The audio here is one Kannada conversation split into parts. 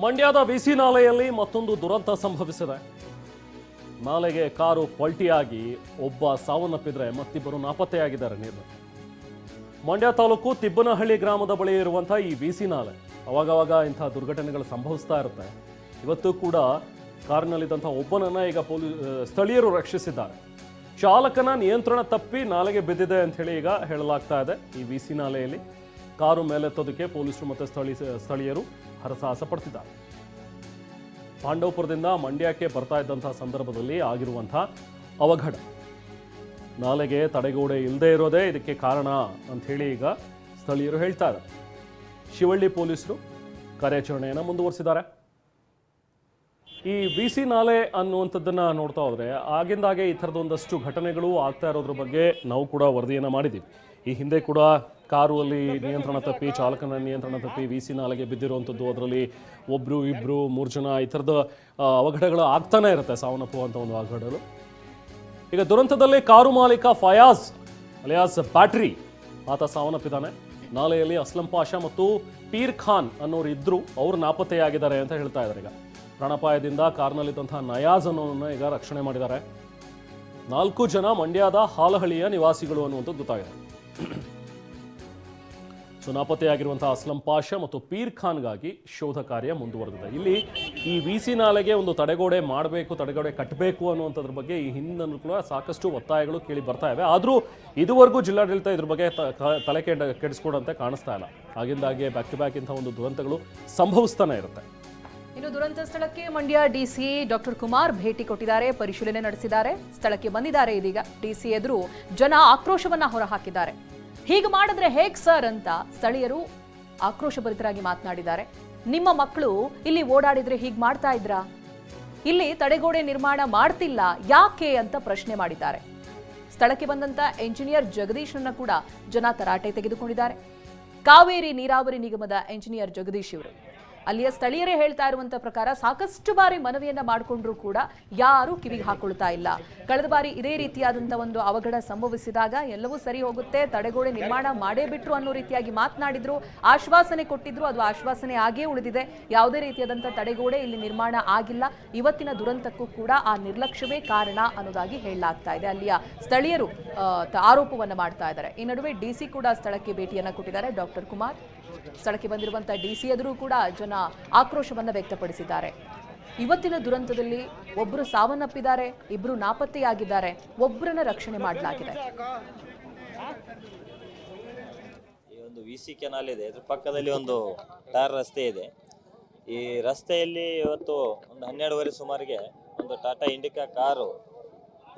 ಮಂಡ್ಯದ ವಿಸಿ ನಾಲೆಯಲ್ಲಿ ಮತ್ತೊಂದು ದುರಂತ ಸಂಭವಿಸಿದೆ. ನಾಲೆಗೆ ಕಾರು ಪಲ್ಟಿಯಾಗಿ ಒಬ್ಬ ಸಾವನ್ನಪ್ಪಿದ್ರೆ ಮತ್ತಿಬ್ಬರು ನಾಪತ್ತೆಯಾಗಿದ್ದಾರೆ. ನೀರು ಮಂಡ್ಯ ತಾಲೂಕು ತಿಬ್ಬನಹಳ್ಳಿ ಗ್ರಾಮದ ಬಳಿ ಇರುವಂತಹ ಈ ವಿಸಿ ನಾಲೆ ಅವಾಗವಾಗ ಇಂತಹ ದುರ್ಘಟನೆಗಳು ಸಂಭವಿಸ್ತಾ ಇರುತ್ತೆ. ಇವತ್ತು ಕೂಡ ಕಾರಿನಲ್ಲಿದ್ದಂತಹ ಒಬ್ಬನನ್ನ ಈಗ ಸ್ಥಳೀಯರು ರಕ್ಷಿಸಿದ್ದಾರೆ. ಚಾಲಕನ ನಿಯಂತ್ರಣ ತಪ್ಪಿ ನಾಲೆಗೆ ಬಿದ್ದಿದೆ ಅಂತ ಹೇಳಿ ಈಗ ಹೇಳಲಾಗ್ತಾ ಇದೆ. ಈ ವಿಸಿ ನಾಲೆಯಲ್ಲಿ ಕಾರು ಮೇಲೆತ್ತೋದಕ್ಕೆ ಪೊಲೀಸರು ಮತ್ತು ಸ್ಥಳೀಯರು ಹರಸಾಹಸ ಪಡ್ತಿದ್ದಾರೆ. ಪಾಂಡವಪುರದಿಂದ ಮಂಡ್ಯಕ್ಕೆ ಬರ್ತಾ ಇದ್ದಂತಹ ಸಂದರ್ಭದಲ್ಲಿ ಆಗಿರುವಂತಹ ಅವಘಡ, ನಾಲೆಗೆ ತಡೆಗೋಡೆ ಇಲ್ಲದೆ ಇರೋದೇ ಇದಕ್ಕೆ ಕಾರಣ ಅಂತ ಹೇಳಿ ಈಗ ಸ್ಥಳೀಯರು ಹೇಳ್ತಾ ಇದ್ದಾರೆ. ಶಿವಳ್ಳಿ ಪೊಲೀಸರು ಕಾರ್ಯಾಚರಣೆಯನ್ನು ಮುಂದುವರಿಸಿದ್ದಾರೆ. ಈ ವಿಸಿ ನಾಲೆ ಅನ್ನುವಂಥದ್ದನ್ನು ನೋಡ್ತಾ ಹೋದರೆ ಆಗಿಂದಾಗೆ ಈ ಥರದೊಂದಷ್ಟು ಘಟನೆಗಳು ಆಗ್ತಾ ಇರೋದ್ರ ಬಗ್ಗೆ ನಾವು ಕೂಡ ವರದಿಯನ್ನು ಮಾಡಿದ್ದೀವಿ. ಈ ಹಿಂದೆ ಕೂಡ ಕಾರು ಅಲ್ಲಿ ನಿಯಂತ್ರಣ ತಪ್ಪಿ, ಚಾಲಕನ ನಿಯಂತ್ರಣ ತಪ್ಪಿ ವಿಸಿ ನಾಲೆಗೆ ಬಿದ್ದಿರುವಂಥದ್ದು, ಅದರಲ್ಲಿ ಒಬ್ಬರು ಇಬ್ಬರು 3 ಜನ ಈ ಥರದ ಅವಘಡಗಳು ಆಗ್ತಾನೆ ಇರುತ್ತೆ, ಸಾವನ್ನಪ್ಪುವಂಥ ಒಂದು ಅವಘಡಗಳು. ಈಗ ದುರಂತದಲ್ಲಿ ಕಾರು ಮಾಲೀಕ ಫಯಾಜ್ ಅಲಿಯಾಸ್ ಬ್ಯಾಟ್ರಿ ಆತ ಸಾವನ್ನಪ್ಪಿದ್ದಾನೆ. ನಾಲೆಯಲ್ಲಿ ಅಸ್ಲಂ ಪಾಷಾ ಮತ್ತು ಪೀರ್ ಖಾನ್ ಅನ್ನೋರು ಇದ್ರು, ಅವರು ನಾಪತ್ತೆಯಾಗಿದ್ದಾರೆ ಅಂತ ಹೇಳ್ತಾ ಇದ್ದಾರೆ. ಈಗ ಪ್ರಾಣಾಪಾಯದಿಂದ ಕಾರ್ನಲ್ಲಿದ್ದಂತಹ ನಯಾಜ್ ಅನ್ನೋನ್ನ ಈಗ ರಕ್ಷಣೆ ಮಾಡಿದ್ದಾರೆ. 4 ಜನ ಮಂಡ್ಯದ ಹಾಲಹಳ್ಳಿಯ ನಿವಾಸಿಗಳು ಅನ್ನುವಂಥದ್ದು ಗೊತ್ತಾಗಿದೆ. ಸೊ ನಾಪತ್ತೆಯಾಗಿರುವಂತಹ ಅಸ್ಲಂ ಪಾಷಾ ಮತ್ತು ಪೀರ್ ಖಾನ್ಗಾಗಿ ಶೋಧ ಕಾರ್ಯ ಮುಂದುವರೆದಿದೆ. ಇಲ್ಲಿ ಈ ವಿಸಿ ನಾಲೆಗೆ ಒಂದು ತಡೆಗೋಡೆ ಮಾಡಬೇಕು, ತಡೆಗೋಡೆ ಕಟ್ಟಬೇಕು ಅನ್ನುವಂಥದ್ರ ಬಗ್ಗೆ ಈ ಹಿಂದೂ ಕೂಡ ಸಾಕಷ್ಟು ಒತ್ತಾಯಗಳು ಕೇಳಿ ಬರ್ತಾ ಇವೆ. ಆದರೂ ಇದುವರೆಗೂ ಜಿಲ್ಲಾಡಳಿತ ಇದ್ರ ಬಗ್ಗೆ ತಲೆ ಕೆಡಿಸ್ಕೊಡಂತೆ ಕಾಣಿಸ್ತಾ ಇಲ್ಲ. ಆಗಿಂದಾಗೆ ಬ್ಯಾಕ್ ಟು ಬ್ಯಾಕ್ ಇಂಥ ಒಂದು ದುರಂತಗಳು ಸಂಭವಿಸ್ತಾನೆ ಇರುತ್ತೆ. ಇನ್ನು ದುರಂತ ಸ್ಥಳಕ್ಕೆ ಮಂಡ್ಯ ಡಿಸಿ ಡಾಕ್ಟರ್ ಕುಮಾರ್ ಭೇಟಿ ಕೊಟ್ಟಿದ್ದಾರೆ, ಪರಿಶೀಲನೆ ನಡೆಸಿದ್ದಾರೆ. ಸ್ಥಳಕ್ಕೆ ಬಂದಿದ್ದಾರೆ. ಇದೀಗ ಡಿಸಿ ಎದುರು ಜನ ಆಕ್ರೋಶವನ್ನ ಹೊರಹಾಕಿದ್ದಾರೆ. ಹೀಗೆ ಮಾಡಿದ್ರೆ ಹೇಗ್ ಸರ್ ಅಂತ ಸ್ಥಳೀಯರು ಆಕ್ರೋಶಭರಿತರಾಗಿ ಮಾತನಾಡಿದ್ದಾರೆ. ನಿಮ್ಮ ಮಕ್ಕಳು ಇಲ್ಲಿ ಓಡಾಡಿದ್ರೆ ಹೀಗೆ ಮಾಡ್ತಾ ಇದ್ರಾ? ಇಲ್ಲಿ ತಡೆಗೋಡೆ ನಿರ್ಮಾಣ ಮಾಡ್ತಿಲ್ಲ ಯಾಕೆ ಅಂತ ಪ್ರಶ್ನೆ ಮಾಡಿದ್ದಾರೆ. ಸ್ಥಳಕ್ಕೆ ಬಂದಂತ ಎಂಜಿನಿಯರ್ ಜಗದೀಶ್ರನ್ನ ಕೂಡ ಜನ ತರಾಟೆ ತೆಗೆದುಕೊಂಡಿದ್ದಾರೆ. ಕಾವೇರಿ ನೀರಾವರಿ ನಿಗಮದ ಎಂಜಿನಿಯರ್ ಜಗದೀಶ್ ಇವರು ಅಲ್ಲಿಯ ಸ್ಥಳೀಯರೇ ಹೇಳ್ತಾ ಇರುವಂತ ಪ್ರಕಾರ ಸಾಕಷ್ಟು ಬಾರಿ ಮನವಿಯನ್ನ ಮಾಡಿಕೊಂಡ್ರು ಕೂಡ ಯಾರು ಕಿವಿಗೆ ಹಾಕೊಳ್ತಾ ಇಲ್ಲ. ಕಳೆದ ಬಾರಿ ಇದೇ ರೀತಿಯಾದಂತಹ ಒಂದು ಅವಘಡ ಸಂಭವಿಸಿದಾಗ ಎಲ್ಲವೂ ಸರಿ ಹೋಗುತ್ತೆ, ತಡೆಗೋಡೆ ನಿರ್ಮಾಣ ಮಾಡೇ ಬಿಟ್ರು ಅನ್ನೋ ರೀತಿಯಾಗಿ ಮಾತನಾಡಿದ್ರು, ಆಶ್ವಾಸನೆ ಕೊಟ್ಟಿದ್ರು. ಅದು ಆಶ್ವಾಸನೆ ಆಗೇ ಉಳಿದಿದೆ. ಯಾವುದೇ ರೀತಿಯಾದಂತಹ ತಡೆಗೋಡೆ ಇಲ್ಲಿ ನಿರ್ಮಾಣ ಆಗಿಲ್ಲ. ಇವತ್ತಿನ ದುರಂತಕ್ಕೂ ಕೂಡ ಆ ನಿರ್ಲಕ್ಷ್ಯವೇ ಕಾರಣ ಅನ್ನೋದಾಗಿ ಹೇಳಲಾಗ್ತಾ ಇದೆ. ಅಲ್ಲಿಯ ಸ್ಥಳೀಯರು ಆರೋಪವನ್ನ ಮಾಡ್ತಾ ಇದ್ದಾರೆ. ಈ ನಡುವೆ ಡಿಸಿ ಕೂಡ ಸ್ಥಳಕ್ಕೆ ಭೇಟಿಯನ್ನ ಕೊಟ್ಟಿದ್ದಾರೆ ಡಾಕ್ಟರ್ ಕುಮಾರ್. ಸ್ಥಳಕ್ಕೆ ಬಂದಿರುವಂತಹ ಡಿಸಿ ಎದುರು ಕೂಡ ಜನ ಆಕ್ರೋಶವನ್ನ ವ್ಯಕ್ತಪಡಿಸಿದ್ದಾರೆ. ಇವತ್ತಿನ ದುರಂತದಲ್ಲಿ ಒಬ್ಬರು ಸಾವನ್ನಪ್ಪಿದ್ದಾರೆ, ಇಬ್ಬರು ನಾಪತ್ತೆಯಾಗಿದ್ದಾರೆ, ಒಬ್ಬರನ್ನ ರಕ್ಷಣೆ ಮಾಡಲಾಗಿದೆ. ಈ ಒಂದು ವಿಸಿ ಕೆನಾಲ್ ಇದೆ, ಇದ್ರ ಪಕ್ಕದಲ್ಲಿ ಒಂದು ಟಾರ್ ರಸ್ತೆ ಇದೆ. ಈ ರಸ್ತೆಯಲ್ಲಿ ಇವತ್ತು ಒಂದು 12:30 ಸುಮಾರಿಗೆ ಒಂದು ಟಾಟಾ ಇಂಡಿಕಾ ಕಾರು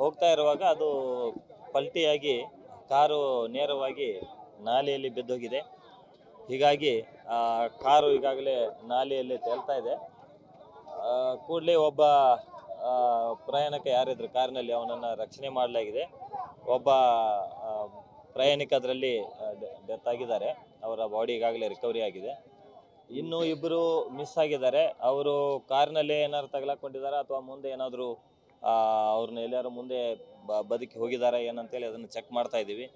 ಹೋಗ್ತಾ ಇರುವಾಗ ಅದು ಪಲ್ಟಿಯಾಗಿ ಕಾರು ನೇರವಾಗಿ ನಾಲೆಯಲ್ಲಿ ಬಿದ್ದೋಗಿದೆ. ಹೀಗಾಗಿ ಕಾರು ಈಗಾಗಲೇ ನಾಲೆಯಲ್ಲಿ ತೇಲ್ತಾ ಇದೆ. ಕೂಡಲೇ ಒಬ್ಬ ಪ್ರಯಾಣಿಕ ಯಾರಿದ್ರು ಕಾರಿನಲ್ಲಿ ಅವನನ್ನು ರಕ್ಷಣೆ ಮಾಡಲಾಗಿದೆ. ಒಬ್ಬ ಪ್ರಯಾಣಿಕ ಅದರಲ್ಲಿ ಡೆತ್ ಆಗಿದ್ದಾರೆ. ಅವರ ಬಾಡಿ ಈಗಾಗಲೇ ರಿಕವರಿ ಆಗಿದೆ. ಇನ್ನೂ ಇಬ್ಬರು ಮಿಸ್ ಆಗಿದ್ದಾರೆ. ಅವರು ಕಾರಿನಲ್ಲಿ ಏನಾದ್ರು ತಗಲಾಕೊಂಡಿದ್ದಾರೆ ಅಥವಾ ಮುಂದೆ ಏನಾದರೂ ಅವ್ರನ್ನ ಎಲ್ಲಾರು ಮುಂದೆ ಬದುಕಿ ಹೋಗಿದ್ದಾರೆ ಏನಂತೇಳಿ ಅದನ್ನು ಚೆಕ್ ಮಾಡ್ತಾ ಇದ್ದೀವಿ.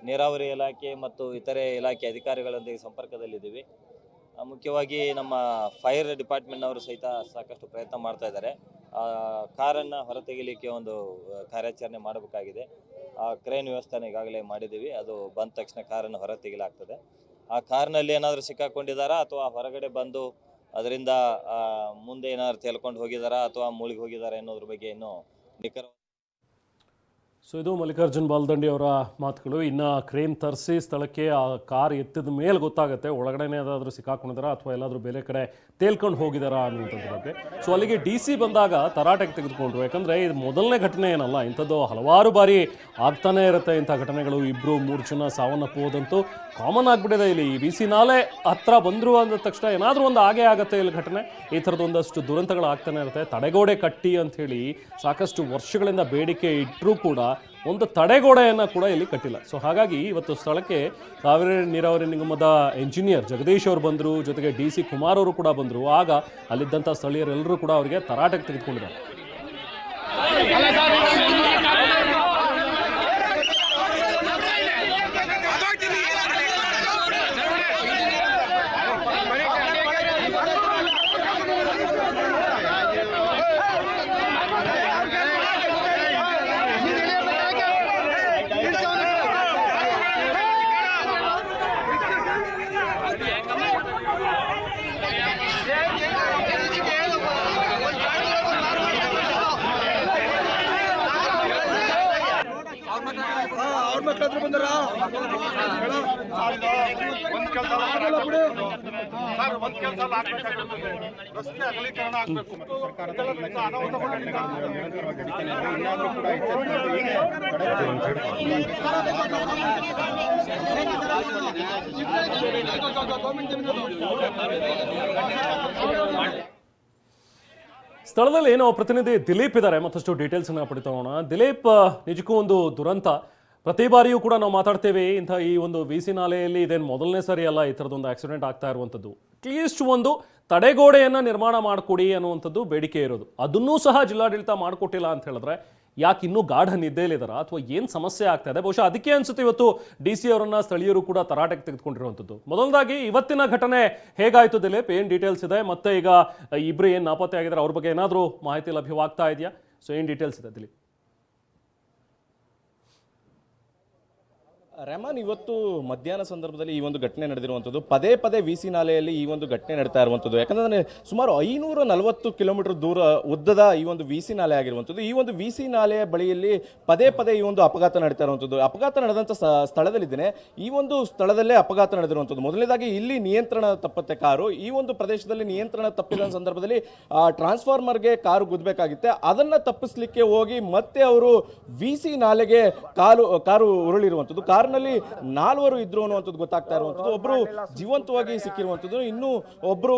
ನೀರಾವರಿ ಇಲಾಖೆ ಮತ್ತು ಇತರೆ ಇಲಾಖೆ ಅಧಿಕಾರಿಗಳೊಂದಿಗೆ ಸಂಪರ್ಕದಲ್ಲಿದ್ದೀವಿ. ಮುಖ್ಯವಾಗಿ ನಮ್ಮ ಫೈರ್ ಡಿಪಾರ್ಟ್ಮೆಂಟ್ನವರು ಸಹಿತ ಸಾಕಷ್ಟು ಪ್ರಯತ್ನ ಮಾಡ್ತಾ ಇದ್ದಾರೆ. ಕಾರನ್ನು ಹೊರತೆಗೆಯಲಿಕ್ಕೆ ಒಂದು ಕಾರ್ಯಾಚರಣೆ ಮಾಡಬೇಕಾಗಿದೆ. ಕ್ರೇನ್ ವ್ಯವಸ್ಥೆನ ಈಗಾಗಲೇ ಮಾಡಿದ್ದೀವಿ. ಅದು ಬಂದ ತಕ್ಷಣ ಕಾರನ್ನು ಹೊರತೆಗೆಯಲಾಗ್ತದೆ. ಆ ಕಾರ್ನಲ್ಲಿ ಏನಾದರೂ ಸಿಕ್ಕಾಕೊಂಡಿದ್ದಾರಾ ಅಥವಾ ಹೊರಗಡೆ ಬಂದು ಅದರಿಂದ ಮುಂದೆ ಏನಾದರೂ ತೇಲ್ಕೊಂಡು ಹೋಗಿದ್ದಾರಾ ಅಥವಾ ಮುಳುಗಿ ಹೋಗಿದ್ದಾರಾ ಅನ್ನೋದ್ರ ಬಗ್ಗೆ ಇನ್ನೂ ನಿಖರ. ಸೊ ಇದು ಮಲ್ಲಿಕಾರ್ಜುನ್ ಬಾಲ್ದಂಡಿ ಅವರ ಮಾತುಗಳು. ಇನ್ನು ಕ್ರೇನ್ ತರಿಸಿ ಸ್ಥಳಕ್ಕೆ ಆ ಕಾರ್ ಎತ್ತಿದ ಮೇಲೆ ಗೊತ್ತಾಗುತ್ತೆ ಒಳಗಡೆನೇ ಏನಾದರೂ ಸಿಕ್ಕಾಕೊಂಡಿದಾರಾ ಅಥವಾ ಎಲ್ಲಾದರೂ ಬೇರೆ ಕಡೆ ತೇಲ್ಕೊಂಡು ಹೋಗಿದಾರಾ ಅನ್ನುವಂಥದ್ರ ಬಗ್ಗೆ. ಸೊ ಅಲ್ಲಿಗೆ ಡಿ ಸಿ ಬಂದಾಗ ತರಾಟೆಗೆ ತೆಗೆದುಕೊಂಡ್ರು. ಯಾಕಂದರೆ ಇದು ಮೊದಲನೇ ಘಟನೆ ಏನಲ್ಲ, ಇಂಥದ್ದು ಹಲವಾರು ಬಾರಿ ಆಗ್ತಾನೇ ಇರುತ್ತೆ ಇಂಥ ಘಟನೆಗಳು. 2-3 ಜನ ಸಾವನ್ನಪ್ಪುವುದಂತೂ ಕಾಮನ್ ಆಗಿಬಿಟ್ಟಿದೆ. ಇಲ್ಲಿ ಈ ವಿಸಿ ನಾಲೆ ಹತ್ರ ಬಂದರು ಅಂದ ತಕ್ಷಣ ಏನಾದರೂ ಒಂದು ಆಗೇ ಆಗುತ್ತೆ ಇಲ್ಲಿ ಘಟನೆ. ಈ ಥರದೊಂದಷ್ಟು ದುರಂತಗಳು ಆಗ್ತಾನೆ ಇರುತ್ತೆ. ತಡೆಗೋಡೆ ಕಟ್ಟಿ ಅಂಥೇಳಿ ಸಾಕಷ್ಟು ವರ್ಷಗಳಿಂದ ಬೇಡಿಕೆ ಇಟ್ಟರೂ ಕೂಡ ಒಂದು ತಡೆಗೋಡೆಯನ್ನು ಕೂಡ ಇಲ್ಲಿ ಕಟ್ಟಿಲ್ಲ. ಸೊ ಹಾಗಾಗಿ ಇವತ್ತು ಸ್ಥಳಕ್ಕೆ ಕಾವೇರಿ ನೀರಾವರಿ ನಿಗಮದ ಎಂಜಿನಿಯರ್ ಜಗದೀಶ್ ಅವರು ಬಂದರು, ಜೊತೆಗೆ ಡಿಸಿ ಕುಮಾರ್ ಅವರು ಕೂಡ ಬಂದರು. ಆಗ ಅಲ್ಲಿದ್ದಂಥ ಸ್ಥಳೀಯರೆಲ್ಲರೂ ಕೂಡ ಅವರಿಗೆ ತರಾಟೆಗೆ ತೆಗೆದುಕೊಂಡಿದ್ದಾರೆ. ಮಕ್ಕಳ ಬಂದಾರ ಒಂದ್ ಕೆಲಸ ರಸ್ತೆ ಅಗಲೀಕರಣ ಆಗ್ಬೇಕು. ಸರ್ಕಾರದಿಂದ ಅನಾಹುತಗಳಿಂದ ಇನ್ನಾದ್ರೂ ಕೂಡ ಸ್ಥಳದಲ್ಲಿ ಏನೋ ಪ್ರತಿನಿಧಿ ದಿಲೀಪ್ ಇದ್ದಾರೆ, ಮತ್ತಷ್ಟು ಡೀಟೇಲ್ಸ್ ಅನ್ನ ಪಡಿತೋಣ. ದಿಲೀಪ್, ನಿಜಕ್ಕೂ ಒಂದು ದುರಂತ. ಪ್ರತಿ ಬಾರಿಯೂ ಕೂಡ ನಾವು ಮಾತಾಡ್ತೇವೆ ಈ ಒಂದು ವಿ.ಸಿ ನಾಲೆಯಲ್ಲಿ ಇದೇನು ಮೊದಲನೇ ಸರಿ ಅಲ್ಲ ಈ ಥರದೊಂದು ಆಕ್ಸಿಡೆಂಟ್ ಆಗ್ತಾ ಇರುವಂಥದ್ದು. ಅಟ್ಲೀಸ್ಟ್ ಒಂದು ತಡೆಗೋಡೆಯನ್ನು ನಿರ್ಮಾಣ ಮಾಡಿಕೊಡಿ ಅನ್ನುವಂಥದ್ದು ಬೇಡಿಕೆ ಇರೋದು. ಅದನ್ನೂ ಸಹ ಜಿಲ್ಲಾಡಳಿತ ಮಾಡಿಕೊಟ್ಟಿಲ್ಲ ಅಂತ ಹೇಳಿದ್ರೆ ಯಾಕೆ ಇನ್ನೂ ಗಾಢ ನಿದ್ದೆಯಲ್ಲಿದ್ದಾರಾ ಅಥವಾ ಏನು ಸಮಸ್ಯೆ ಆಗ್ತಾ ಇದೆ? ಬಹುಶಃ ಅದಕ್ಕೆ ಅನ್ಸುತ್ತೆ ಇವತ್ತು ಡಿ.ಸಿ ಅವರನ್ನ ಸ್ಥಳೀಯರು ಕೂಡ ತರಾಟೆಗೆ ತೆಗೆದುಕೊಂಡಿರುವಂಥದ್ದು. ಮೊದಲದಾಗಿ ಇವತ್ತಿನ ಘಟನೆ ಹೇಗಾಯಿತು ದಿಲೀಪ್? ಏನು ಡೀಟೇಲ್ಸ್ ಇದೆ? ಮತ್ತೆ ಈಗ ಇಬ್ಬರು ಏನು ನಾಪತ್ತೆ ಆಗಿದ್ದಾರೆ ಅವ್ರ ಬಗ್ಗೆ ಏನಾದರೂ ಮಾಹಿತಿ ಲಭ್ಯವಾಗ್ತಾ ಇದೆಯಾ? ಸೊ ಏನು ಡೀಟೇಲ್ಸ್ ಇದೆ ದಿಲೀಪ್? ರೆಹಮಾನ್, ಇವತ್ತು ಮಧ್ಯಾಹ್ನ ಸಂದರ್ಭದಲ್ಲಿ ಈ ಒಂದು ಘಟನೆ ನಡೆದಿರುವಂಥದ್ದು. ಪದೇ ಪದೇ ವಿ.ಸಿ ನಾಲೆಯಲ್ಲಿ ಈ ಒಂದು ಘಟನೆ ನಡೀತಾ ಇರುವಂಥದ್ದು. ಯಾಕಂದರೆ ಸುಮಾರು 540 ಕಿಲೋಮೀಟರ್ ದೂರ ಉದ್ದದ ಈ ಒಂದು ವಿ.ಸಿ ನಾಲೆ ಆಗಿರುವಂಥದ್ದು. ಈ ಒಂದು ವಿ.ಸಿ ನಾಲೆಯ ಬಳಿಯಲ್ಲಿ ಪದೇ ಪದೇ ಈ ಒಂದು ಅಪಘಾತ ನಡೀತಾ ಇರುವಂಥದ್ದು. ಅಪಘಾತ ನಡೆದಂಥ ಸ್ಥಳದಲ್ಲಿದ್ದೇನೆ. ಈ ಒಂದು ಸ್ಥಳದಲ್ಲೇ ಅಪಘಾತ ನಡೆದಿರುವಂಥದ್ದು. ಮೊದಲನೇದಾಗಿ ಇಲ್ಲಿ ನಿಯಂತ್ರಣ ತಪ್ಪತ್ತೆ ಕಾರು. ಈ ಒಂದು ಪ್ರದೇಶದಲ್ಲಿ ನಿಯಂತ್ರಣ ತಪ್ಪಿದ ಸಂದರ್ಭದಲ್ಲಿ ಟ್ರಾನ್ಸ್ಫಾರ್ಮರ್ಗೆ ಕಾರು ಗುದ್ದಬೇಕಾಗಿತ್ತೆ. ಅದನ್ನು ತಪ್ಪಿಸ್ಲಿಕ್ಕೆ ಹೋಗಿ ಮತ್ತೆ ಅವರು ವಿ.ಸಿ ನಾಲೆಗೆ ಕಾರು ಉರುಳಿರುವಂಥದ್ದು. ನಲ್ಲಿ 4 ಇದ್ರು ಅನ್ನುವಂಥದ್ದು ಗೊತ್ತಾಗ್ತಾ ಇರುವಂಥದ್ದು. ಒಬ್ರು ಜೀವಂತವಾಗಿ ಸಿಕ್ಕಿರುವಂಥದ್ದು, ಇನ್ನು ಒಬ್ರು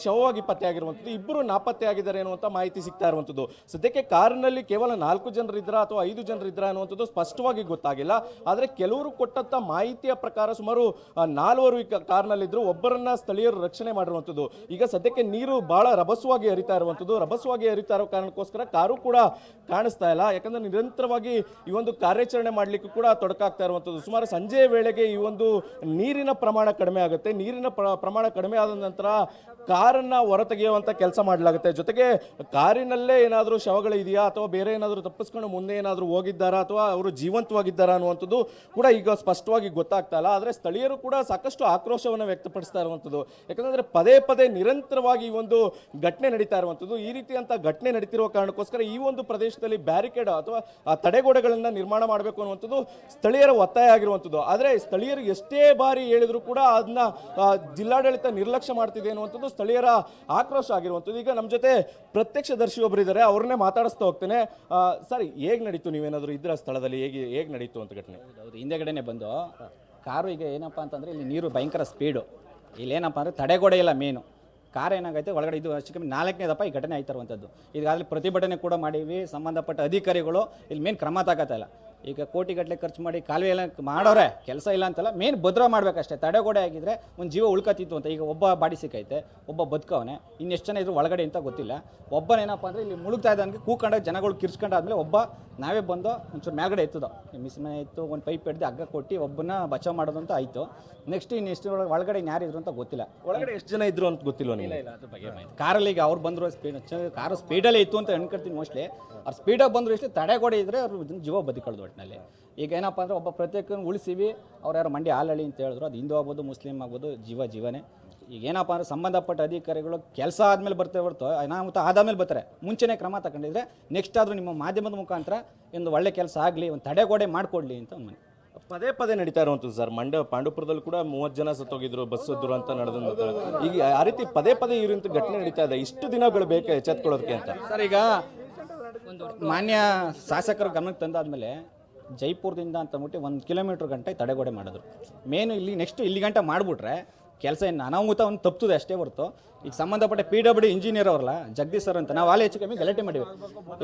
ಶವವಾಗಿ ಪತ್ತೆ ಆಗಿರುವಂಥದ್ದು, ಇಬ್ಬರು ನಾಪತ್ತೆ ಆಗಿದ್ದಾರೆ ಅನ್ನುವಂಥ ಮಾಹಿತಿ ಸಿಗ್ತಾ ಇರುವಂಥದ್ದು. ಸದ್ಯಕ್ಕೆ ಕಾರಿನಲ್ಲಿ ಕೇವಲ 4 ಜನರಿದ್ರ ಅಥವಾ 5 ಜನರಿದ್ರ ಅನ್ನುವಂಥದ್ದು ಸ್ಪಷ್ಟವಾಗಿ ಗೊತ್ತಾಗಿಲ್ಲ. ಆದರೆ ಕೆಲವರು ಕೊಟ್ಟಂತ ಮಾಹಿತಿಯ ಪ್ರಕಾರ ಸುಮಾರು 4 ಕಾರ್ನಲ್ಲಿದ್ರು. ಒಬ್ಬರನ್ನ ಸ್ಥಳೀಯರು ರಕ್ಷಣೆ ಮಾಡಿರುವಂಥದ್ದು. ಈಗ ಸದ್ಯಕ್ಕೆ ನೀರು ಬಹಳ ರಭಸವಾಗಿ ಹರಿತಾ ಇರುವಂಥದ್ದು. ರಭಸವಾಗಿ ಹರಿತಾ ಇರೋ ಕಾರಣಕ್ಕೋಸ್ಕರ ಕಾರು ಕೂಡ ಕಾಣಿಸ್ತಾ ಇಲ್ಲ. ಯಾಕಂದ್ರೆ ನಿರಂತರವಾಗಿ ಈ ಒಂದು ಕಾರ್ಯಾಚರಣೆ ಮಾಡ್ಲಿಕ್ಕೆ ಕೂಡ ತೊಡಕಾಗ್ತಾ ಇರುವಂಥದ್ದು. ಸುಮಾರು ಸಂಜೆಯ ವೇಳೆಗೆ ಈ ಒಂದು ನೀರಿನ ಪ್ರಮಾಣ ಕಡಿಮೆ ಆಗುತ್ತೆ. ನೀರಿನ ಪ್ರಮಾಣ ಕಡಿಮೆ ಆದ ನಂತರ ಕಾರನ್ನ ಹೊರತೆಗೆಯುವಂತ ಕೆಲಸ ಮಾಡಲಾಗುತ್ತೆ. ಜೊತೆಗೆ ಕಾರಿನಲ್ಲೇ ಏನಾದರೂ ಶವಗಳಿದೆಯಾ ಅಥವಾ ಬೇರೆ ಏನಾದರೂ ತಪ್ಪಿಸ್ಕೊಂಡು ಮುಂದೆ ಏನಾದರೂ ಹೋಗಿದ್ದಾರಾ ಅಥವಾ ಅವರು ಜೀವಂತವಾಗಿದ್ದಾರಾ ಅನ್ನುವಂಥದ್ದು ಕೂಡ ಈಗ ಸ್ಪಷ್ಟವಾಗಿ ಗೊತ್ತಾಗ್ತಾ ಇಲ್ಲ. ಆದರೆ ಸ್ಥಳೀಯರು ಕೂಡ ಸಾಕಷ್ಟು ಆಕ್ರೋಶವನ್ನು ವ್ಯಕ್ತಪಡಿಸ್ತಾ ಇರುವಂಥದ್ದು. ಯಾಕಂದ್ರೆ ಪದೇ ಪದೇ ನಿರಂತರವಾಗಿ ಈ ಒಂದು ಘಟನೆ ನಡೀತಾ ಇರುವಂಥದ್ದು. ಈ ರೀತಿಯಂತ ಘಟನೆ ನಡೀತಿರುವ ಕಾರಣಕ್ಕೋಸ್ಕರ ಈ ಒಂದು ಪ್ರದೇಶದಲ್ಲಿ ಬ್ಯಾರಿಕೇಡ್ ಅಥವಾ ತಡೆಗೋಡೆಗಳನ್ನ ನಿರ್ಮಾಣ ಮಾಡಬೇಕು ಅನ್ನುವಂಥದ್ದು ಸ್ಥಳೀಯರ ಒತ್ತಾಯ ಆಗಿರುವಂಥದ್ದು. ಆದರೆ ಸ್ಥಳೀಯರು ಎಷ್ಟೇ ಬಾರಿ ಹೇಳಿದ್ರು ಕೂಡ ಅದನ್ನ ಜಿಲ್ಲಾಡಳಿತ ನಿರ್ಲಕ್ಷ್ಯ ಮಾಡ್ತಿದೆ ಅನ್ನುವಂಥದ್ದು ಸ್ಥಳೀಯರ ಆಕ್ರೋಶ ಆಗಿರುವಂಥದ್ದು. ಈಗ ನಮ್ಮ ಜೊತೆ ಪ್ರತ್ಯಕ್ಷದರ್ಶಿ ಒಬ್ಬರು ಇದ್ದಾರೆ, ಅವ್ರನ್ನೇ ಮಾತಾಡಿಸ್ತಾ ಹೋಗ್ತೇನೆ. ಸರ್, ಹೇಗೆ ನಡೀತು? ನೀವೇನಾದರೂ ಇದ್ರ ಸ್ಥಳದಲ್ಲಿ ಹೇಗೆ ನಡೀತು ಅಂತ ಘಟನೆ? ಹೌದು, ಹಿಂದೆಗಡೆನೆ ಬಂದು ಕಾರು ಈಗ ಏನಪ್ಪ ಅಂತಂದರೆ ಇಲ್ಲಿ ನೀರು ಭಯಂಕರ ಸ್ಪೀಡು. ಇಲ್ಲೇನಪ್ಪ ಅಂದರೆ ತಡೆಗೋಡೆ ಇಲ್ಲ ಮೇನು. ಕಾರ್ ಏನಾಗೈತೆ ಒಳಗಡೆ ಇದು ಅಷ್ಟು ಕಮ್ಮಿ 4ನೇದಪ್ಪ ಈ ಘಟನೆ ಆಯ್ತಾ ಇರುವಂಥದ್ದು. ಈಗಾಗಲೇ ಪ್ರತಿಭಟನೆ ಕೂಡ ಮಾಡೀವಿ. ಸಂಬಂಧಪಟ್ಟ ಅಧಿಕಾರಿಗಳು ಇಲ್ಲಿ ಮೇನ್ ಕ್ರಮ ತಗೋತಾಯಿಲ್ಲ. ಈಗ ಕೋಟಿಗಟ್ಟಲೆ ಖರ್ಚು ಮಾಡಿ ಕಾಲುವೆ ಎಲ್ಲ ಮಾಡೋರೆ, ಕೆಲಸ ಇಲ್ಲ ಅಂತಲ್ಲ, ಮೇನ್ ಭದ್ರ ಮಾಡಬೇಕಷ್ಟೇ. ತಡೆಗೋಡೆ ಆಗಿದ್ರೆ ಒಂದು ಜೀವ ಉಳ್ಕತ್ತಿತ್ತು ಅಂತ. ಈಗ ಒಬ್ಬ ಬಾಡಿ ಸಿಕ್ಕೈತೆ, ಒಬ್ಬ ಬದುಕವನೆ, ಇನ್ನೆಷ್ಟು ಜನ ಇದ್ರು ಒಳಗಡೆ ಅಂತ ಗೊತ್ತಿಲ್ಲ. ಒಬ್ಬನೇನಪ್ಪ ಅಂದರೆ ಇಲ್ಲಿ ಮುಳುಗ್ತಾ ಇದ್ದಾನೆ, ಕೂಕೊಂಡಾಗ ಜನಗಳು ಕಿರ್ಸ್ಕೊಂಡಾದ್ಮೇಲೆ ಒಬ್ಬ ನಾವೇ ಬಂದು ಒಂಚೂರು ಮೇಲ್ಗಡೆ ಎತ್ತುದು, ಮಿಸ್ನ ಎತ್ತು ಒಂದು ಪೈಪ್ ಹಿಡ್ದು ಹಗ್ಗ ಕೊಟ್ಟು ಒಬ್ಬನ ಬಚಾವ್ ಮಾಡೋದು ಅಂತ ಆಯಿತು. ನೆಕ್ಸ್ಟ್ ಇನ್ನೆಷ್ಟು ಒಳಗಡೆ ಯಾರಿದ್ರು ಅಂತ ಗೊತ್ತಿಲ್ಲ. ಒಳಗಡೆ ಎಷ್ಟು ಜನ ಇದ್ರು ಅಂತ ಗೊತ್ತಿಲ್ಲ. ಇಲ್ಲ ಅದ್ರ ಬಗ್ಗೆ ಮಾಹಿತಿ. ಕಾರಲ್ಲಿ ಈಗ ಅವ್ರು ಬಂದರು ಸ್ಪೀಡ್, ಕಾರು ಸ್ಪೀಡಲ್ಲೇ ಇತ್ತು ಅಂತ ಅನ್ಕೊಳ್ತೀನಿ ಮೋಸ್ಟ್ಲಿ. ಅವ್ರು ಸ್ಪೀಡಾಗಿ ಬಂದರು, ಎಷ್ಟು ತಡೆಗೋಡೆ ಇದ್ದರೆ ಅವ್ರು ಜೀವ ಬದುಕೊಳ್ಳೋದು ಒಟ್ಟಿನಲ್ಲಿ. ಈಗ ಏನಪ್ಪ ಅಂದರೆ ಒಬ್ಬ ಪ್ರತ್ಯೇಕ ಉಳಿಸಿವಿ. ಅವ್ರು ಯಾರು ಮಂಡ್ಯ ಹಾಲಳ್ಳಿ ಅಂತ ಹೇಳಿದ್ರು. ಅದು ಹಿಂದೂ ಆಗ್ಬೋದು, ಮುಸ್ಲಿಂ ಆಗ್ಬೋದು, ಜೀವನೇ. ಈಗ ಏನಪ್ಪ ಅಂದರೆ ಸಂಬಂಧಪಟ್ಟ ಅಧಿಕಾರಿಗಳು ಕೆಲಸ ಆದಮೇಲೆ ಬರ್ತೇ ಹೊರತು ಅನಾಹುತ ಆದಮೇಲೆ ಬರ್ತಾರೆ. ಮುಂಚೆನೇ ಕ್ರಮ ತಗೊಂಡಿದ್ರೆ ನೆಕ್ಸ್ಟ್ ಆದರೂ ನಿಮ್ಮ ಮಾಧ್ಯಮದ ಮುಖಾಂತರ ಒಂದು ಒಳ್ಳೆ ಕೆಲಸ ಆಗಲಿ, ಒಂದು ತಡೆಗೋಡೆ ಮಾಡಿಕೊಡ್ಲಿ ಅಂತ ಒಂದು ಪದೇ ಪದೇ ನಡೀತಾ ಇರುವಂಥದ್ದು ಸರ್. ಪಾಂಡುಪುರದಲ್ಲಿ ಕೂಡ 30 ಜನ ಸತ್ತೋಗಿದ್ರು, ಬಸ್ ದುರಂತ ನಡೆದ. ಈಗ ಆ ರೀತಿ ಪದೇ ಪದೇ ಈ ರೀತಿ ಘಟನೆ ನಡೀತಾ ಇದೆ. ಇಷ್ಟು ದಿನಗಳು ಬೇಕು ಎಚ್ಚೆತ್ಕೊಳ್ಳೋದಕ್ಕೆ ಅಂತ ಸರ್. ಈಗ ಮಾನ್ಯ ಶಾಸಕರು ಗಮನಕ್ಕೆ ತಂದಾದ್ಮೇಲೆ ಜೈಪುರದಿಂದ ಅಂತ ಅಂದ್ಬಿಟ್ಟು 1 ಕಿಲೋಮೀಟರ್ ಗಂಟೆ ತಡೆಗೋಡೆ ಮಾಡಿದ್ರು. ಮೇನು ಇಲ್ಲಿ ನೆಕ್ಸ್ಟ್ ಇಲ್ಲಿ ಗಂಟೆ ಮಾಡಿಬಿಟ್ರೆ ಕೆಲಸ ಏನು ಅನಾಹುತ ಒಂದು ತಪ್ಪುತ್ತದೆ ಅಷ್ಟೇ ಹೊರತು. ಈಗ ಸಂಬಂಧಪಟ್ಟ PWD ಇಂಜಿನಿಯರ್ ಅವ್ರಲ್ಲ ಜಗದೀಶ್ ಸರ್ ಅಂತ, ನಾವು ಅಲ್ಲಿ ಹೆಚ್ಚು ಕಮ್ಮಿ ಗಲಾಟೆ ಮಾಡಿವಿ.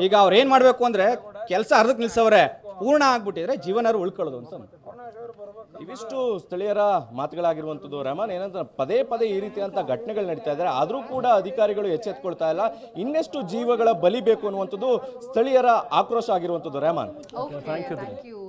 ಈಗ ಅವ್ರು ಏನು ಮಾಡಬೇಕು ಅಂದರೆ ಕೆಲಸ ಅರ್ಧಕ್ಕೆ ನಿಲ್ಸವ್ರೆ, ಪೂರ್ಣ ಆಗ್ಬಿಟ್ಟಿದ್ರೆ ಜೀವನ ಉಳ್ಕೊಳ್ಳೋದು ಅಂತ. ಇವಿಷ್ಟು ಸ್ಥಳೀಯರ ಮಾತುಗಳಾಗಿರುವಂಥದ್ದು. ರೆಹಮಾನ್, ಏನಂತ ಪದೇ ಪದೇ ಈ ರೀತಿಯಂತ ಘಟನೆಗಳು ನಡೀತಾ ಇದ್ದಾರೆ, ಆದರೂ ಕೂಡ ಅಧಿಕಾರಿಗಳು ಎಚ್ಚೆತ್ಕೊಳ್ತಾ ಇಲ್ಲ. ಇನ್ನೆಷ್ಟು ಜೀವಗಳ ಬಲಿ ಬೇಕು ಅನ್ನುವಂಥದ್ದು ಸ್ಥಳೀಯರ ಆಕ್ರೋಶ ಆಗಿರುವಂಥದ್ದು. Rehman, thank you.